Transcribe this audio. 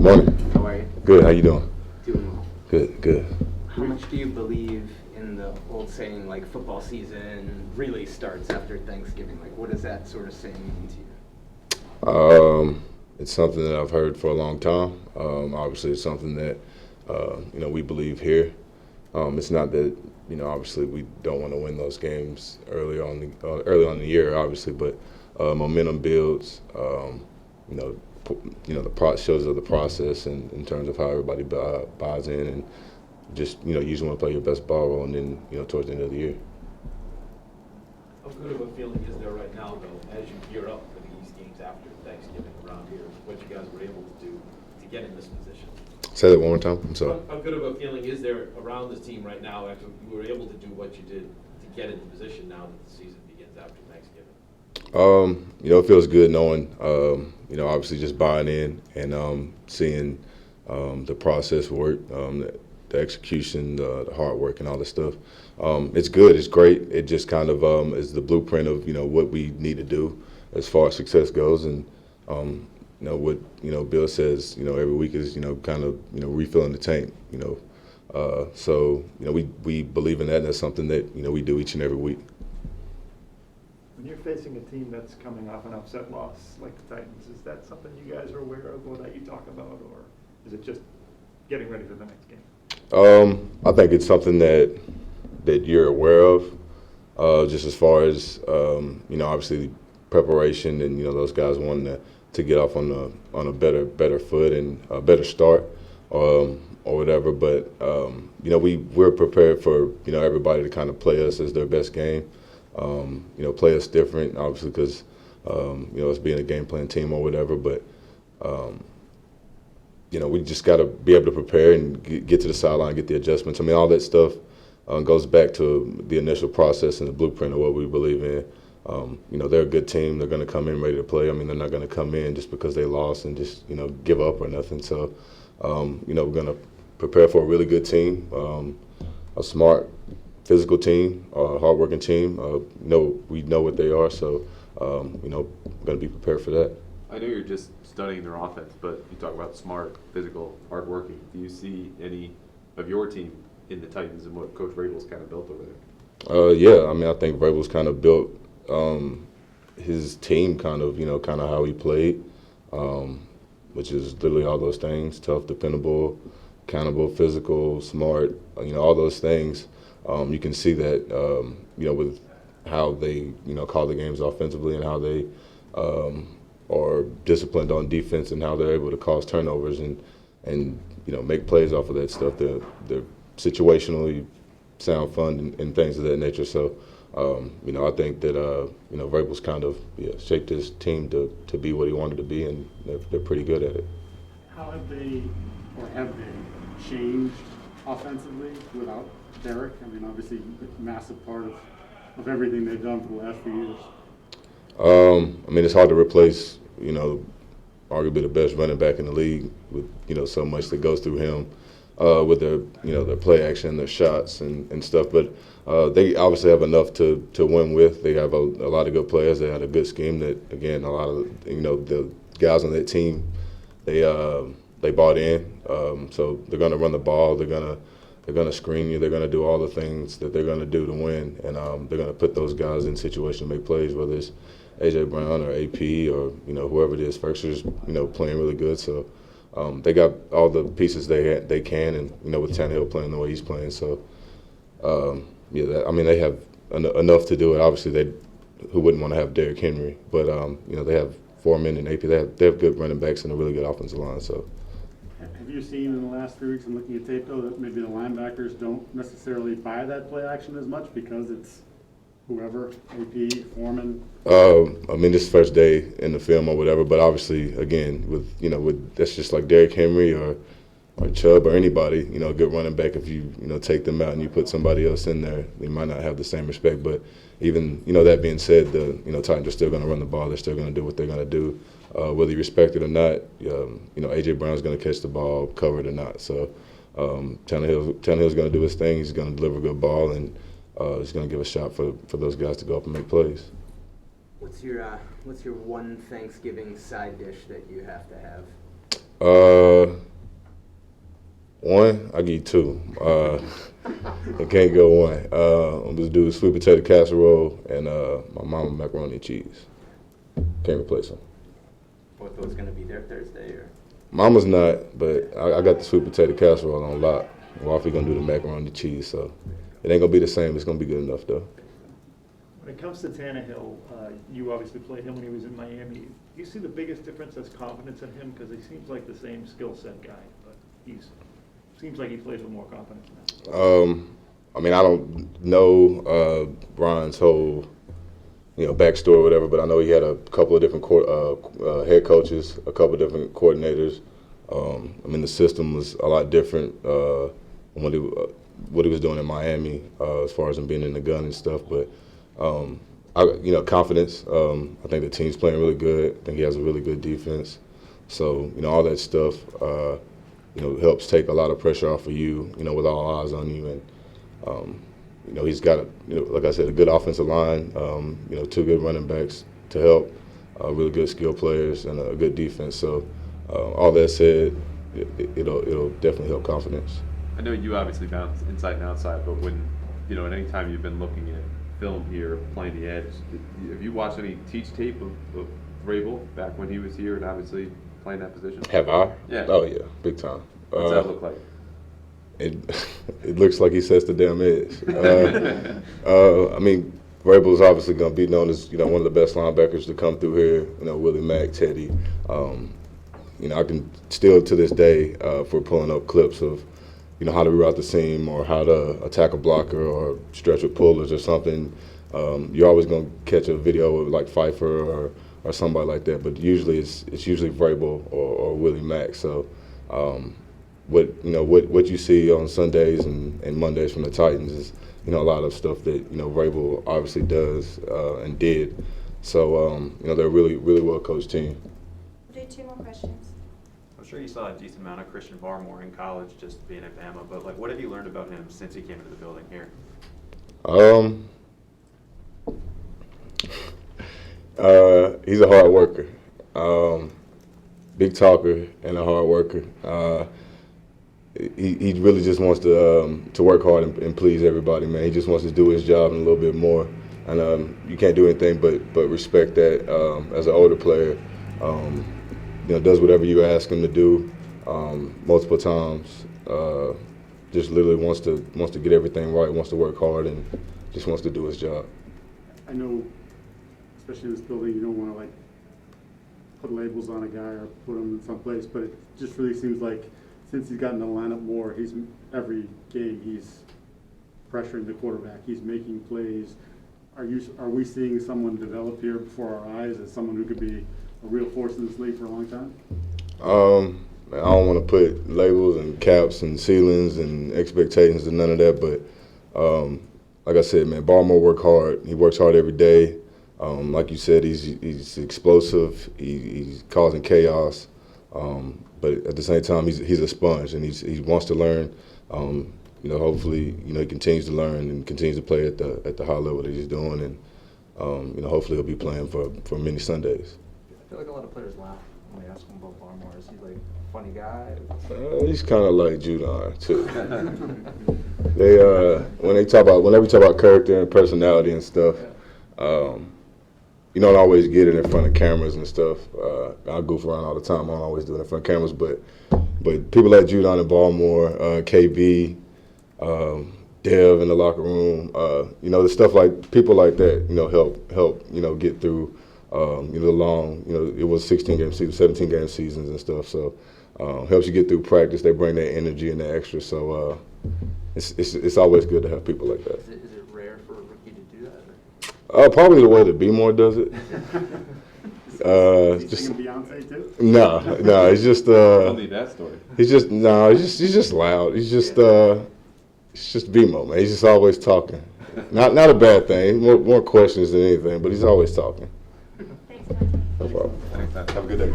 Morning. How are you? Good. How you doing? Doing well. Good. How much do you believe in the old saying, like, football season really starts after Thanksgiving? Like, what does that sort of saying mean to you? It's something that I've heard for a long time. Obviously, it's something that we believe here. It's not that obviously we don't want to win those games early on in the year, obviously, but momentum builds. The shows of the process and in terms of how everybody buys in and just you just want to play your best ball, and then towards the end of the year. How good of a feeling is there right now, though, as you gear up for these games after Thanksgiving around here, what you guys were able to do to get in this position? Say that one more time. I'm sorry. How good of a feeling is there around this team right now after you were able to do what you did to get in the position now that the season begins after Thanksgiving? It feels good knowing, obviously just buying in and seeing the process work, the execution, the hard work, and all this stuff. It's good. It's great. It just kind of is the blueprint of what we need to do as far as success goes. And what Bill says every week is kind of refilling the tank. So we believe in that. And that's something that we do each and every week. When you're facing a team that's coming off an upset loss like the Titans, is that something you guys are aware of or that you talk about, or is it just getting ready for the next game? I think it's something that you're aware of, just as far as obviously preparation and those guys wanting to get off on a better foot and a better start or whatever. But we're prepared for everybody to kind of play us as their best game. Play us different, obviously, because us being a game plan team or whatever. But we just got to be able to prepare and get to the sideline, get the adjustments. I mean, all that stuff goes back to the initial process and the blueprint of what we believe in. They're a good team. They're going to come in ready to play. I mean, they're not going to come in just because they lost and just give up or nothing. So, we're going to prepare for a really good team, a smart, physical team, hardworking team. We know what they are, so we're going to be prepared for that. I know you're just studying their offense, but you talk about smart, physical, hardworking. Do you see any of your team in the Titans and what Coach Vrabel's kind of built over there? Yeah, I mean, I think Vrabel's kind of built his team kind of how he played, which is literally all those things: tough, dependable, accountable, physical, smart. All those things. You can see that with how they call the games offensively and how they are disciplined on defense and how they're able to cause turnovers and make plays off of that stuff. They're situationally sound, fun, and things of that nature. So I think that Vrabel's kind of shaped his team to be what he wanted to be, and they're pretty good at it. How have they changed offensively without Derek? I mean, obviously, a massive part of everything they've done for the last few years. I mean, it's hard to replace, arguably the best running back in the league with, so much that goes through him with their, their play action, their shots and stuff. But they obviously have enough to win with. They have a lot of good players. They had a good scheme that, again, a lot of, the guys on that team, they bought in. So they're going to run the ball. They're going to screen you. They're going to do all the things that they're going to do to win, and they're going to put those guys in situations to make plays, whether it's A.J. Brown or AP or whoever it is. Firster's playing really good, so they got all the pieces they can, and with Tannehill playing the way he's playing, so they have enough to do it. Obviously, who wouldn't want to have Derrick Henry, but they have Foreman and AP. They have good running backs and a really good offensive line, so. Have you seen in the last 3 weeks, I'm looking at tape, though, that maybe the linebackers don't necessarily buy that play action as much because it's whoever, AP, Foreman? I mean, this is first day in the film or whatever, but obviously, again, with that's just like Derrick Henry or Chubb or anybody, good running back. If you take them out and you put somebody else in there, they might not have the same respect. But even that being said, the Titans are still going to run the ball. They're still going to do what they're going to do. Whether you respect it or not, A.J. Brown's going to catch the ball, covered or not. So Tannehill's going to do his thing. He's going to deliver a good ball, and he's going to give a shot for those guys to go up and make plays. What's your one Thanksgiving side dish that you have to have? One, I give you two. I can't go one. I'm just do sweet potato casserole and my mama macaroni and cheese. Can't replace them. Both those gonna be there Thursday, or? Mama's not, but I got the sweet potato casserole on lock. Wifey gonna do the macaroni and cheese, so it ain't gonna be the same. It's gonna be good enough though. When it comes to Tannehill, you obviously played him when he was in Miami. Do you see the biggest difference as confidence in him? Because he seems like the same skill set guy, but seems like he plays with more confidence now. I mean, I don't know Brian's whole, backstory or whatever, but I know he had a couple of different head coaches, a couple of different coordinators. I mean, the system was a lot different from what he was doing in Miami as far as him being in the gun and stuff. But confidence. I think the team's playing really good. I think he has a really good defense. So all that stuff. Helps take a lot of pressure off of you, with all eyes on you. And, he's got, like I said, a good offensive line, two good running backs to help, really good skill players, and a good defense. So all that said, it'll definitely help confidence. I know you obviously bounce inside and outside, but when, at any time you've been looking at film here, playing the edge, have you watched any teach tape of Vrabel back when he was here and obviously playing that position? Have I? Yeah. Oh, yeah, big time. What's that look like? It looks like he sets the damn edge. I mean, Vrabel's obviously going to be known as one of the best linebackers to come through here. Willie Mack, Teddy. I can still to this day, if we're pulling up clips of how to reroute the seam or how to attack a blocker or stretch with pullers or something. You're always going to catch a video of like Pfeiffer or somebody like that, but usually it's usually Vrabel or Willie Mack. So. What you see on Sundays and Mondays from the Titans is a lot of stuff that Vrabel obviously does and did. So they're a really well coached team. We'll do two more questions. I'm sure you saw a decent amount of Christian Barmore in college, just being at Bama. But what have you learned about him since he came into the building here? He's a hard worker, big talker, and a hard worker. He really just wants to work hard and please everybody, man. He just wants to do his job and a little bit more. And you can't do anything but respect that as an older player. Does whatever you ask him to do multiple times. Just literally wants to get everything right, wants to work hard, and just wants to do his job. I know, especially in this building, you don't want to put labels on a guy or put him in some place, but it just really seems like since he's gotten to line up more, every game he's pressuring the quarterback. He's making plays. Are we seeing someone develop here before our eyes as someone who could be a real force in this league for a long time? I don't want to put labels and caps and ceilings and expectations and none of that, but like I said, man, Barmore works hard. He works hard every day. Like you said, he's explosive. He's causing chaos. But at the same time, he's a sponge, and he wants to learn. Hopefully, he continues to learn and continues to play at the high level that he's doing, and hopefully he'll be playing for many Sundays. I feel like a lot of players laugh when they ask him about Barmore. Is he like a funny guy? He's kind of like Judon too. Whenever we talk about character and personality and stuff. You don't always get it in front of cameras and stuff. I goof around all the time. I don't always do it in front of cameras, but people like Judon and Barmore, KB, Dev in the locker room, the stuff like people like that, help get through, the long, it was 16-game season, 17-game seasons and stuff. So helps you get through practice. They bring that energy and the extra. So it's always good to have people like that. Is it rare for a rookie to do that? Probably the way that Barmore does it. He's singing Beyonce too? No, he's just. I'll need that story. He's just loud. He's just BMO, man. He's just always talking. Not a bad thing. More questions than anything, but he's always talking. Thanks, Mike. No problem. Thanks, man. Have a good day.